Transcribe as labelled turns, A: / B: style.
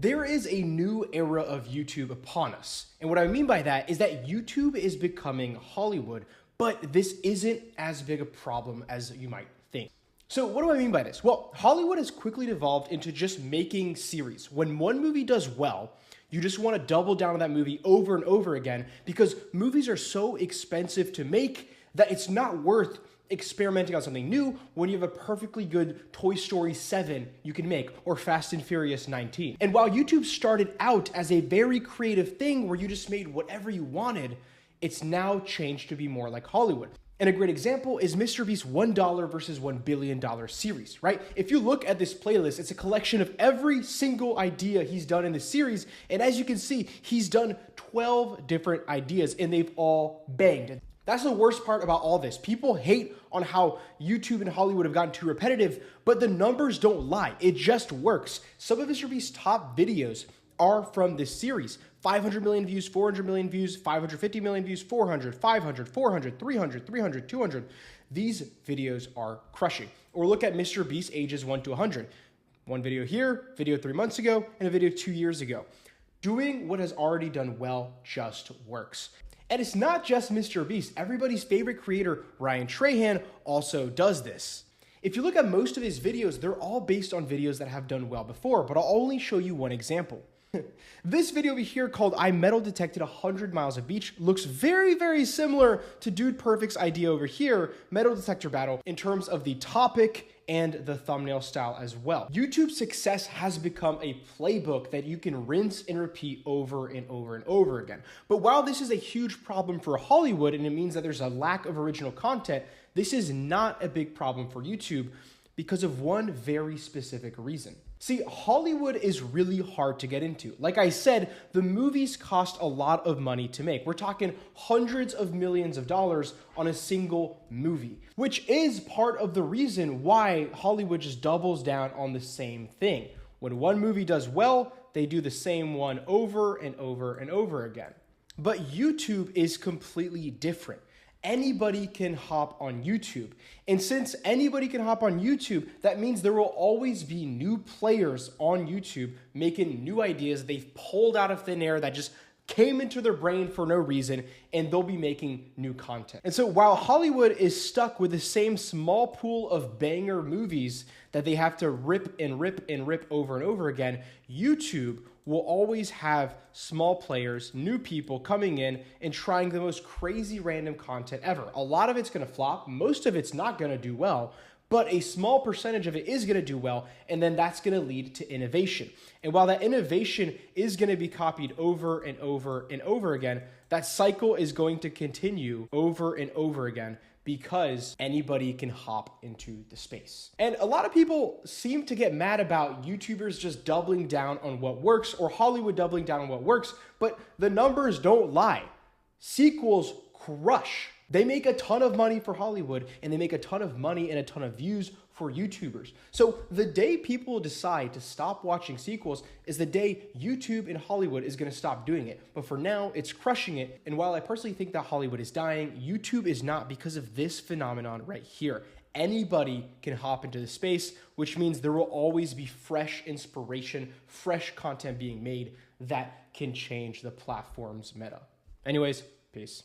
A: There is a new era of YouTube upon us. And what I mean by that is that YouTube is becoming Hollywood, but this isn't as big a problem as you might think. So what do I mean by this? Well, Hollywood has quickly devolved into just making series. When one movie does well, you just want to double down on that movie over and over again because movies are so expensive to make that it's not worth experimenting on something new when you have a perfectly good Toy Story 7 you can make, or Fast and Furious 19. And while YouTube started out as a very creative thing where you just made whatever you wanted, it's now changed to be more like Hollywood. And a great example is Mr. Beast's $1 versus $1 billion series, right? If you look at this playlist, it's a collection of every single idea he's done in the series. And as you can see, he's done 12 different ideas and they've all banged. That's the worst part about all this. People hate on how YouTube and Hollywood have gotten too repetitive, but the numbers don't lie. It just works. Some of Mr. Beast's top videos are from this series. 500 million views, 400 million views, 550 million views, 400, 500, 400, 300, 300, 200. These videos are crushing. Or look at Mr. Beast ages 1 to 100. One video here, video 3 months ago, and a video 2 years ago. Doing what has already done well just works. And it's not just Mr. Beast. Everybody's favorite creator, Ryan Trahan, also does this. If you look at most of his videos, they're all based on videos that have done well before, but I'll only show you one example. This video over here called I Metal Detected 100 Miles of Beach looks very, very similar to Dude Perfect's idea over here, Metal Detector Battle, in terms of the topic and the thumbnail style as well. YouTube's success has become a playbook that you can rinse and repeat over and over and over again. But while this is a huge problem for Hollywood and it means that there's a lack of original content, this is not a big problem for YouTube because of one very specific reason. See, Hollywood is really hard to get into. Like I said, the movies cost a lot of money to make. We're talking hundreds of millions of dollars on a single movie, which is part of the reason why Hollywood just doubles down on the same thing. When one movie does well, they do the same one over and over and over again. But YouTube is completely different. Anybody can hop on YouTube. And since anybody can hop on YouTube, that means there will always be new players on YouTube making new ideas they've pulled out of thin air that just came into their brain for no reason, and they'll be making new content. And so while Hollywood is stuck with the same small pool of banger movies that they have to rip and rip and rip over and over again, YouTube will always have small players, new people coming in and trying the most crazy random content ever. A lot of it's gonna flop, most of it's not gonna do well, but a small percentage of it is gonna do well, and then that's gonna lead to innovation. And while that innovation is gonna be copied over and over and over again, that cycle is going to continue over and over again because anybody can hop into the space. And a lot of people seem to get mad about YouTubers just doubling down on what works or Hollywood doubling down on what works, but the numbers don't lie. Sequels crush. They make a ton of money for Hollywood and they make a ton of money and a ton of views for YouTubers. So the day people decide to stop watching sequels is the day YouTube and Hollywood is gonna stop doing it. But for now, it's crushing it. And while I personally think that Hollywood is dying, YouTube is not because of this phenomenon right here. Anybody can hop into the space, which means there will always be fresh inspiration, fresh content being made that can change the platform's meta. Anyways, peace.